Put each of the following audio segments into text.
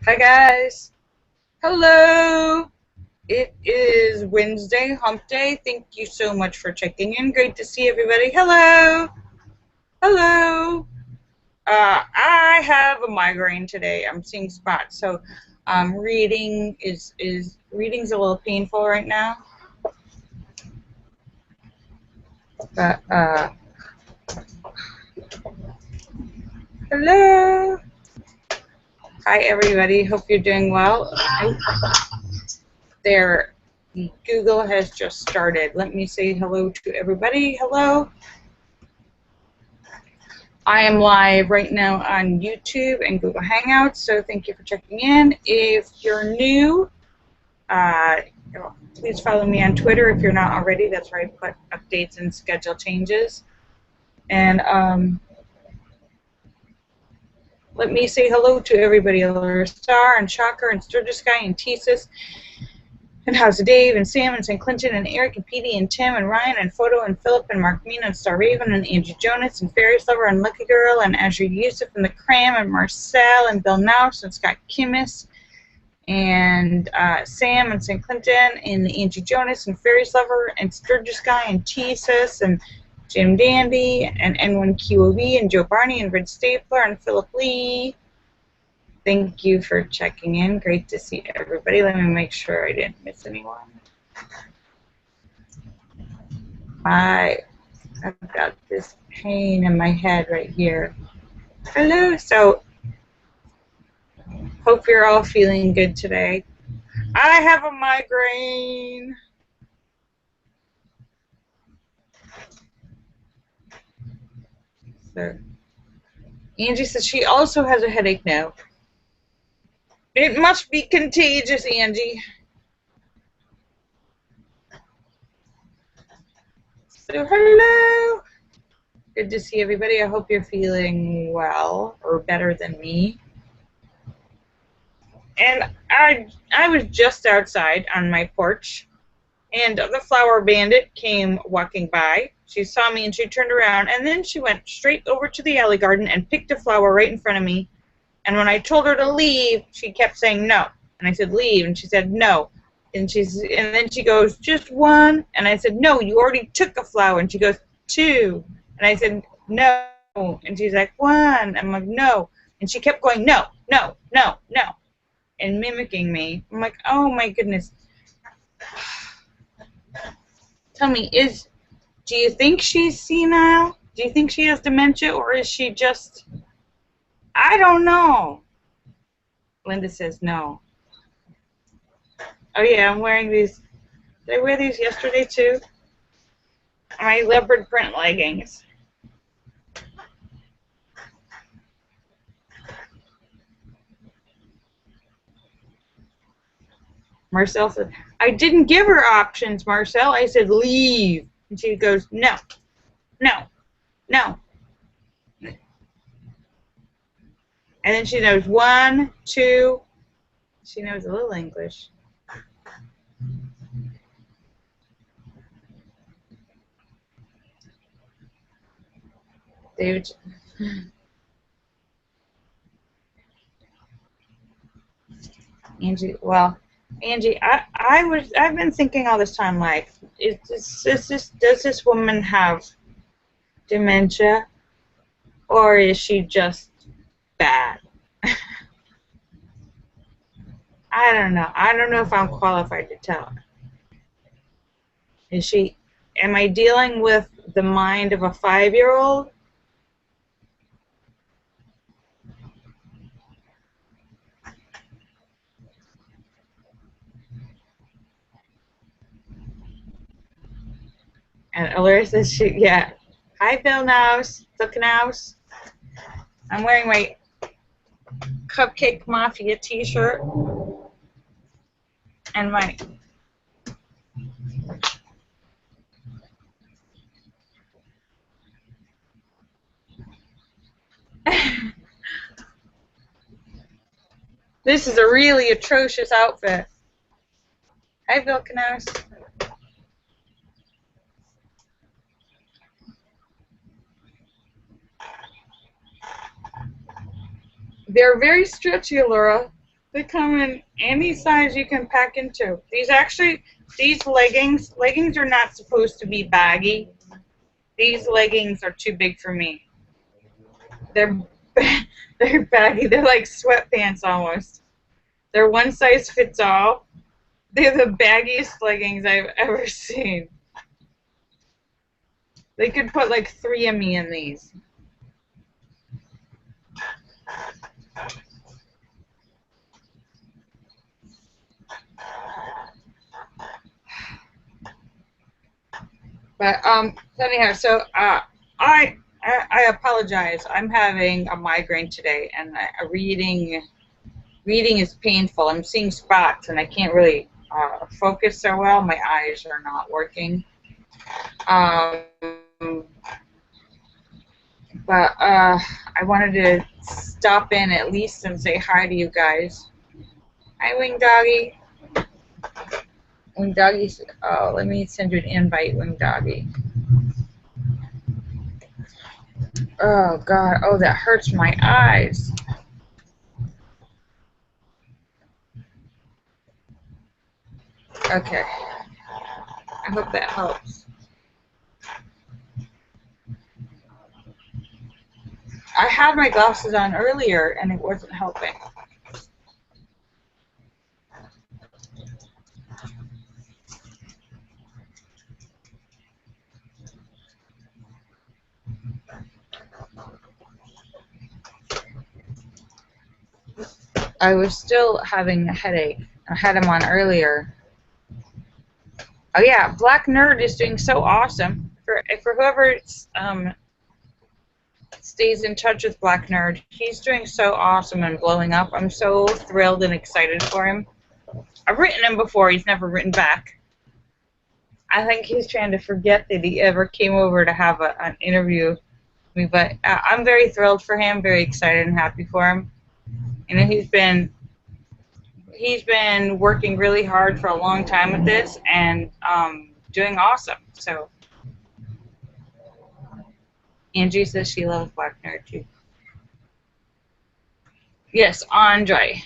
Hi guys. Hello. It is Wednesday, hump day. Thank you so much for checking in. Great to see everybody. Hello. Hello. I have a migraine today. I'm seeing spots. So reading's a little painful right now. But hello. Hi everybody. Hope you're doing well. There, Google has just started. Let me say hello to everybody. Hello. I am live right now on YouTube and Google Hangouts, so thank you for checking in. If you're new, please follow me on Twitter if you're not already. That's where I put updates and schedule changes. And let me say hello to everybody. Star and Shocker and Sturgis Guy and Thesis. And how's Dave and Sam and St. Clinton and Eric and Petey and Tim and Ryan and Photo and Philip and Mark Mina and Star Raven and Angie Jonas and Fairies Lover and Lucky Girl and Azure Yusuf and the Cram and Marcel and Bill Naus and Scott Kimmis and Sam and St. Clinton and Angie Jonas and Fairies Lover and Sturgis Guy and Tesis and Jim Dandy and N1QOV and Joe Barney and Red Stapler and Philip Lee. Thank you for checking in. Great to see everybody. Let me make sure I didn't miss anyone. I've got this pain in my head right here. Hello. So, hope you're all feeling good today. I have a migraine. So, Angie says she also has a headache now. It must be contagious, Angie. So, hello. Good to see everybody. I hope you're feeling well or better than me. And I was just outside on my porch, and the flower bandit came walking by. She saw me and she turned around, and then she went straight over to the alley garden and picked a flower right in front of me. And when I told her to leave, she kept saying no. And I said, leave. And she said, no. And then she goes, just one. And I said, no, you already took a flower. And she goes, two. And I said, no. And she's like, one. I'm like, no. And she kept going, no, no, no, no. And mimicking me. I'm like, oh my goodness. Tell me, do you think she's senile? Do you think she has dementia, or is she just... I don't know. Linda says no. Oh yeah, I'm wearing these. Did I wear these yesterday too? My leopard print leggings. Marcel said, I didn't give her options, Marcel. I said, leave. And she goes, no, no, no. And then she knows one, two. She knows a little English. David. Angie, well, Angie, I've been thinking all this time, like, does this woman have dementia, or is she just bad? I don't know. I don't know if I'm qualified to tell. Am I dealing with the mind of a 5-year-old? And Alora says, yeah. Hi, Bill Naus. Look Naus. I'm wearing my Cupcake Mafia t-shirt and my this is a really atrocious outfit. Hi, Bill Naus. They're very stretchy, Laura. They come in any size you can pack into. These leggings are not supposed to be baggy. These leggings are too big for me. They're they're baggy. They're like sweatpants almost. They're one size fits all. They're the baggiest leggings I've ever seen. They could put like 3 of me in these. But anyhow, so I apologize. I'm having a migraine today, and reading is painful. I'm seeing spots, and I can't really focus so well. My eyes are not working. But I wanted to stop in at least and say hi to you guys. Hi, Wing Doggy. Wing Doggy. Oh, let me send you an invite, Wing Doggy. Oh God. Oh, that hurts my eyes. Okay. I hope that helps. I had my glasses on earlier and it wasn't helping. I was still having a headache. I had them on earlier. Oh yeah, Black Nerd is doing so awesome. For whoever stays in touch with Black Nerd, he's doing so awesome and blowing up. I'm so thrilled and excited for him. I've written him before. He's never written back. I think he's trying to forget that he ever came over to have an interview with me. But I'm very thrilled for him, very excited and happy for him. You know, he's been working really hard for a long time with this and doing awesome. So Angie says she loves Black Nerd too. Yes, Andre.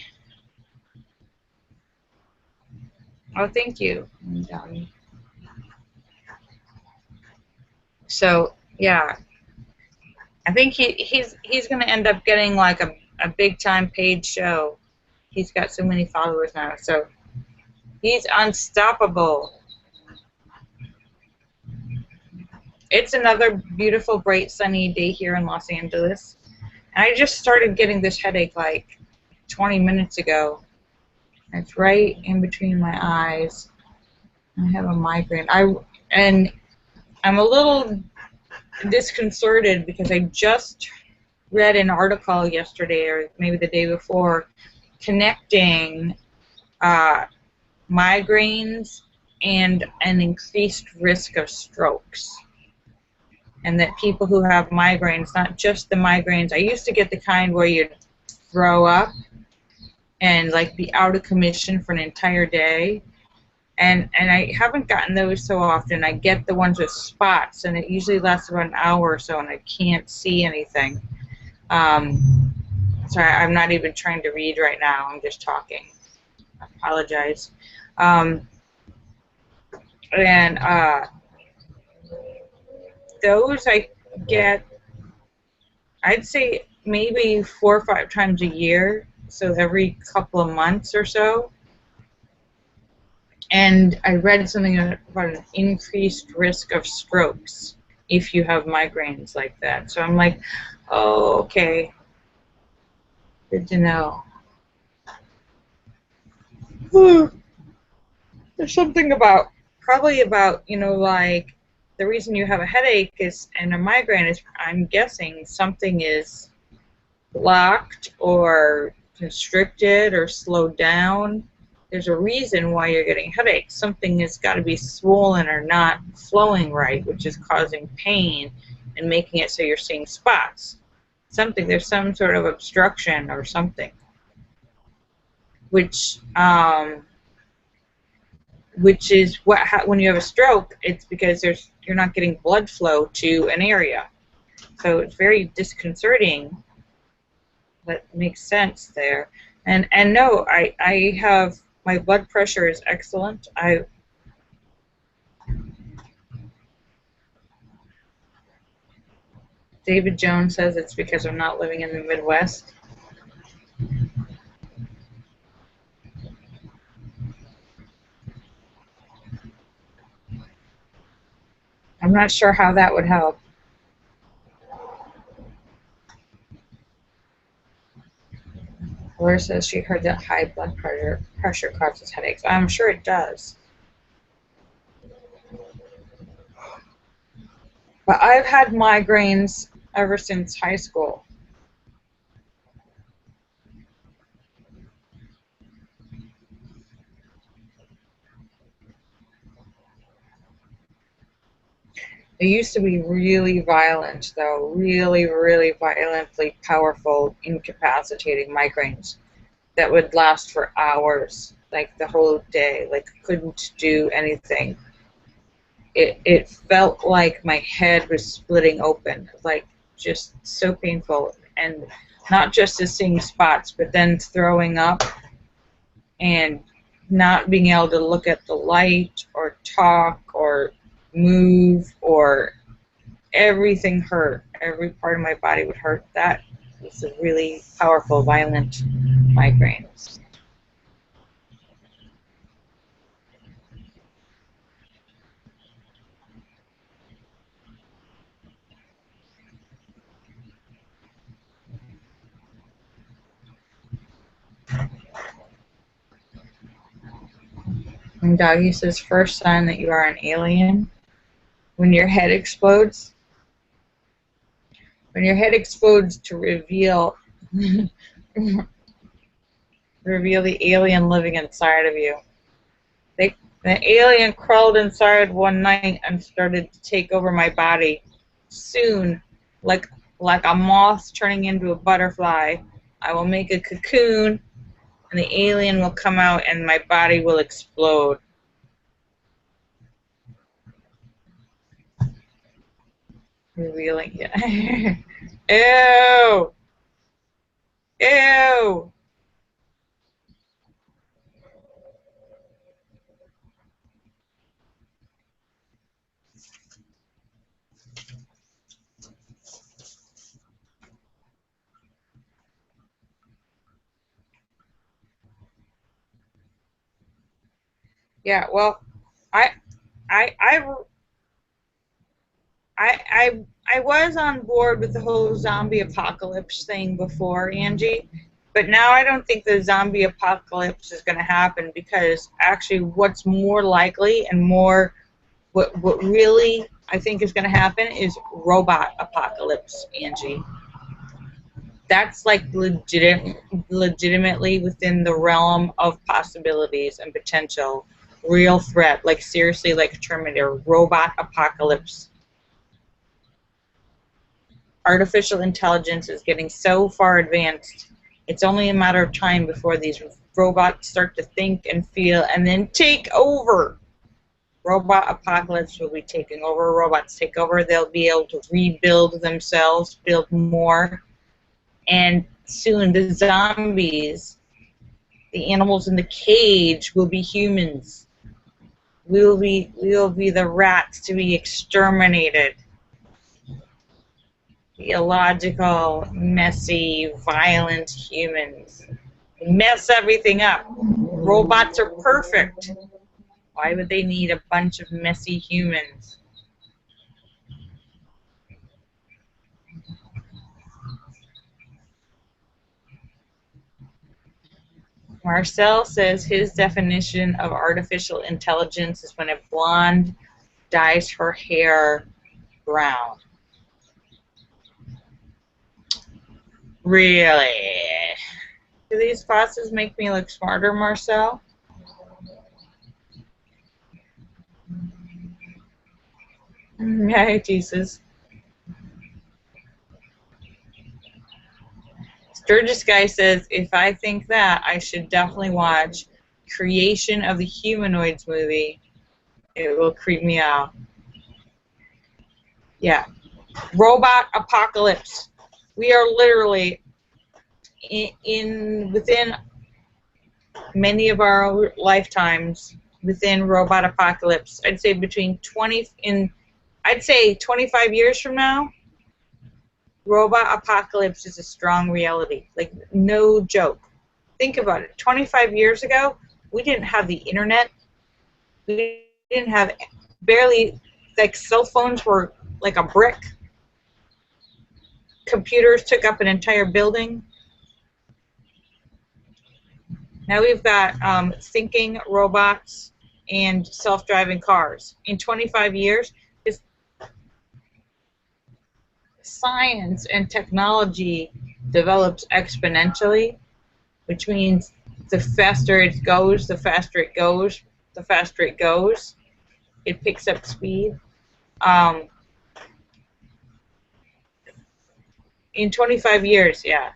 Oh, thank you. So yeah, I think he's going to end up getting like a big time paid show. He's got so many followers now, so he's unstoppable. It's another beautiful, bright, sunny day here in Los Angeles, and I just started getting this headache like 20 minutes ago. It's right in between my eyes. I have a migraine. I'm a little disconcerted because I just read an article yesterday or maybe the day before connecting migraines and an increased risk of strokes. And that people who have migraines, not just the migraines, I used to get the kind where you'd throw up and like be out of commission for an entire day. And I haven't gotten those so often. I get the ones with spots, and it usually lasts about an hour or so, and I can't see anything. Sorry, I'm not even trying to read right now. I'm just talking. I apologize. Those I get, I'd say maybe 4 or 5 times a year, so every couple of months or so. And I read something about an increased risk of strokes if you have migraines like that. So I'm like, oh, okay. Good to know. There's something probably about, you know, like the reason you have a headache and a migraine is, I'm guessing something is blocked or constricted or slowed down. There's a reason why you're getting headaches. Something has got to be swollen or not flowing right, which is causing pain and making it so you're seeing spots. There's some sort of obstruction or something, which is when you have a stroke, it's because you're not getting blood flow to an area. So it's very disconcerting that makes sense there. And no, I have, my blood pressure is excellent. David Jones says it's because I'm not living in the Midwest. I'm not sure how that would help. Laura says she heard that high blood pressure causes headaches. I'm sure it does. But I've had migraines ever since high school. They used to be really violent, though, really, really violently powerful, incapacitating migraines that would last for hours, like the whole day, like couldn't do anything. It felt like my head was splitting open, like just so painful, and not just to seeing spots, but then throwing up and not being able to look at the light or talk or move, or everything hurt. Every part of my body would hurt. That was a really powerful, violent migraine. And Doggy says, first sign that you are an alien, when your head explodes. When your head explodes to reveal reveal the alien living inside of you. The alien crawled inside one night and started to take over my body. Soon, like a moth turning into a butterfly, I will make a cocoon, and the alien will come out, and my body will explode. Revealing, yeah. Ew! Ew! Yeah, well, I, I, I, I was on board with the whole zombie apocalypse thing before, Angie, but now I don't think the zombie apocalypse is going to happen, because actually what's more likely and what really I think is going to happen is robot apocalypse, Angie. That's like legitimately within the realm of possibilities and potential. Real threat, like seriously, like a Terminator, robot apocalypse. Artificial intelligence is getting so far advanced, it's only a matter of time before these robots start to think and feel and then take over. Robot apocalypse will be taking over. Robots take over. They'll be able to rebuild themselves, build more. And soon the zombies, the animals in the cage, will be humans. We'll be the rats to be exterminated. The illogical, messy, violent humans. Mess everything up. Robots are perfect. Why would they need a bunch of messy humans? Marcel says his definition of artificial intelligence is when a blonde dyes her hair brown. Really? Do these glasses make me look smarter, Marcel? Yeah, Jesus. Sturgis Guy says, if I think that, I should definitely watch Creation of the Humanoids movie. It will creep me out. Yeah. Robot apocalypse. We are literally within many of our lifetimes, within robot apocalypse, I'd say I'd say 25 years from now, robot apocalypse is a strong reality. Like, no joke. Think about it. 25 years ago, we didn't have the internet. We didn't have barely, like, cell phones were like a brick. Computers took up an entire building. Now we've got thinking robots and self-driving cars. In 25 years, science and technology develops exponentially, which means the faster it goes, the faster it goes, the faster it goes. It picks up speed. In 25 years, yeah.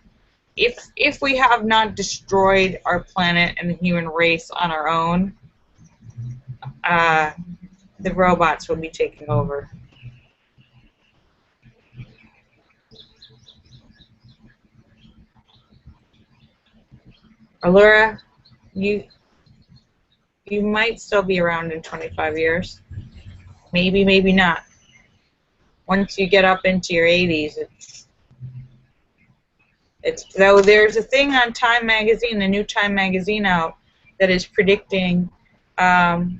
If we have not destroyed our planet and the human race on our own, the robots will be taking over. Allura, you might still be around in 25 years. Maybe, maybe not. Once you get up into your 80s, though there's a thing on Time Magazine, the new Time Magazine out, that is predicting that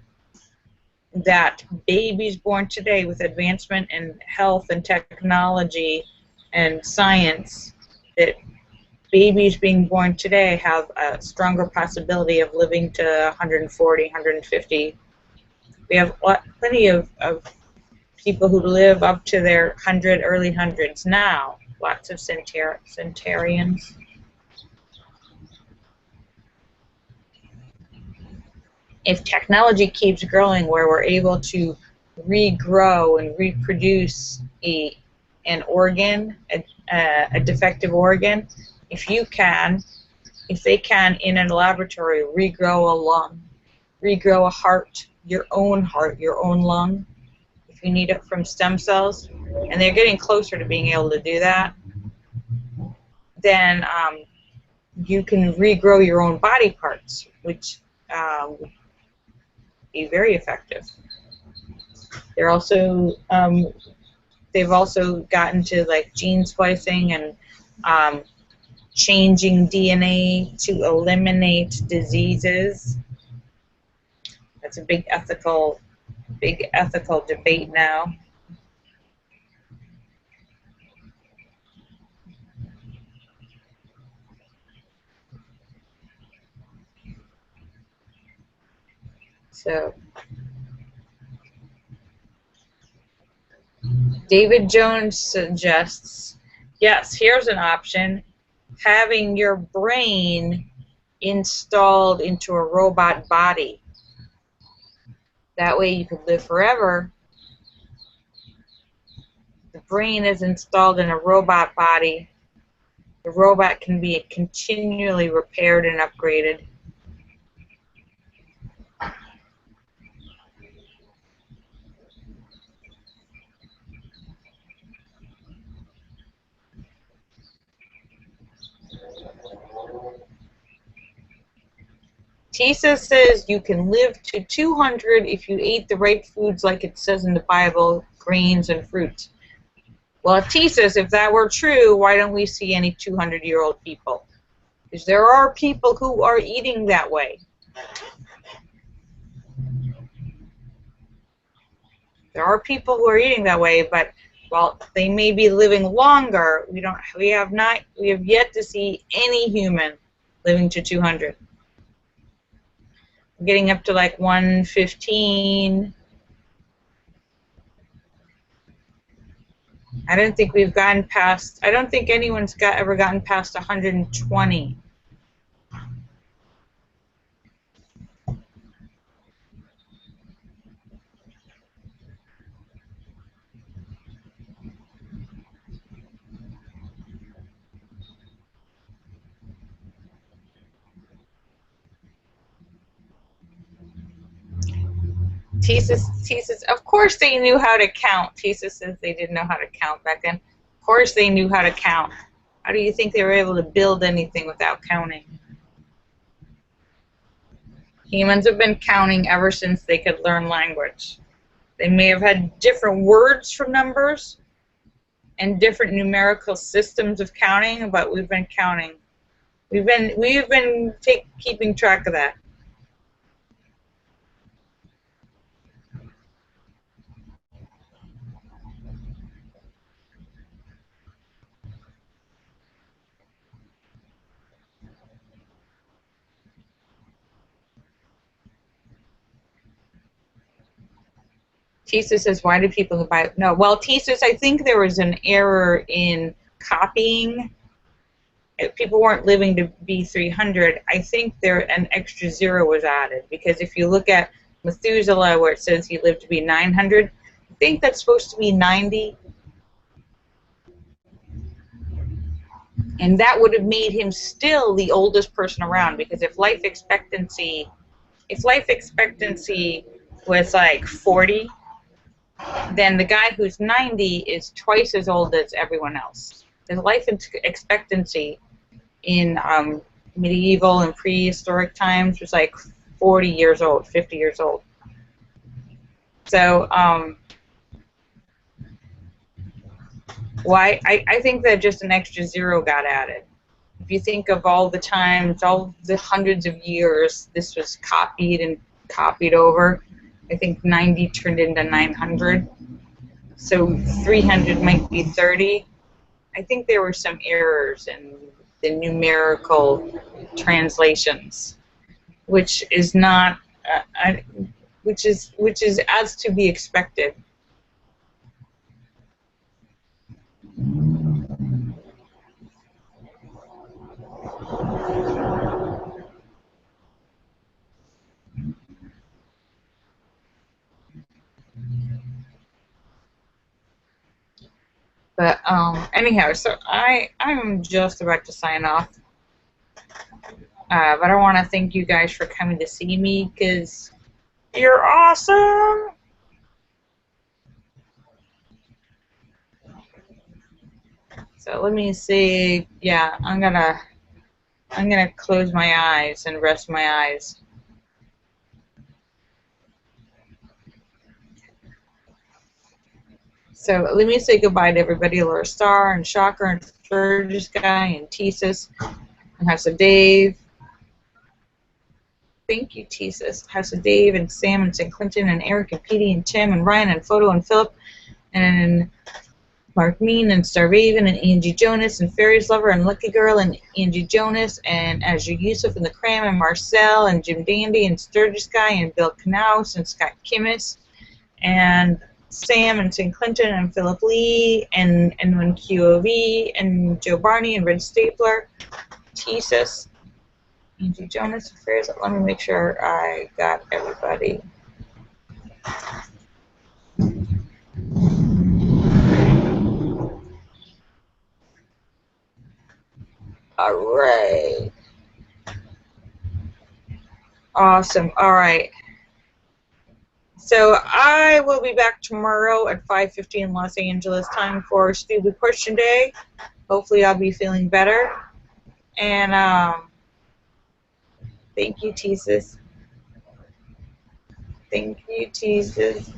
babies born today with advancement in health and technology and science, that babies being born today have a stronger possibility of living to 140, 150. We have plenty of people who live up to their 100, early hundreds now. Lots of centenarians. If technology keeps growing where we're able to regrow and reproduce an organ, a defective organ, if they can in a laboratory regrow a lung, regrow a heart, your own lung, if you need it from stem cells, and they're getting closer to being able to do that, then you can regrow your own body parts, which would be very effective. They're also they've also gotten to like gene splicing and changing DNA to eliminate diseases. That's a big ethical debate now. So, David Jones suggests, yes, here's an option, having your brain installed into a robot body. That way you could live forever. The brain is installed in a robot body. The robot can be continually repaired and upgraded. Tisa says you can live to 200 if you ate the right foods like it says in the Bible, grains and fruits. Well, Tisa, if that were true, why don't we see any 200-year-old people? Because there are people who are eating that way. There are people who are eating that way, but while they may be living longer, we have yet to see any human living to 200. Getting up to like 115. I don't think we've gotten past. I don't think anyone's ever gotten past 120. Tisa, of course they knew how to count. Tisa says they didn't know how to count back then. Of course they knew how to count. How do you think they were able to build anything without counting? Humans have been counting ever since they could learn language. They may have had different words for numbers and different numerical systems of counting, but we've been counting. We've been keeping track of that. Tisa says, why do people buy? No, well, Tisa, I think there was an error in copying. People weren't living to be 300. I think an extra 0 was added, because if you look at Methuselah, where it says he lived to be 900, I think that's supposed to be 90. And that would have made him still the oldest person around, because if life expectancy was like 40, then the guy who's 90 is twice as old as everyone else. The life expectancy in medieval and prehistoric times was like 40 years old, 50 years old. So I think that just an extra 0 got added. If you think of all the times, all the hundreds of years this was copied and copied over, I think 90 turned into 900. So 300 might be 30. I think there were some errors in the numerical translations, which is not, which is as to be expected. But anyhow, so I'm just about to sign off. But I want to thank you guys for coming to see me, because you're awesome. So let me see. Yeah, I'm gonna close my eyes and rest my eyes. So let me say goodbye to everybody. Laura Star and Shocker and Sturgis Guy and Tesis and House of Dave. Thank you, Tesis. House of Dave and Sam and St. Clinton and Eric and Petey and Tim and Ryan and Photo and Philip and Mark Mean and Starvaven and Angie Jonas and Fairies Lover and Lucky Girl and Angie Jonas and Azure Yusuf and the Cram and Marcel and Jim Dandy and Sturgis Guy and Bill Knaus and Scott Kimmis and Sam and St. Clinton and Philip Lee and Edwin QOV and Joe Barney and Red Stapler, Tesis, Angie Jonas, Fairies. Let me make sure I got everybody. All right. Awesome. All right. So I will be back tomorrow at 5:15 Los Angeles time for Stupid Question Day. Hopefully I'll be feeling better. And thank you, Tesis. Thank you, Tesis.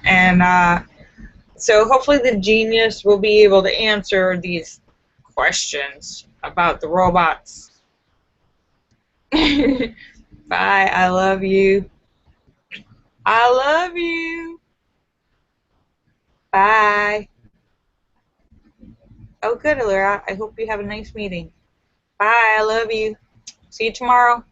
And so hopefully the genius will be able to answer these questions about the robots. Bye. I love you. I love you. Bye. Oh, good, Laura. I hope you have a nice meeting. Bye. I love you. See you tomorrow.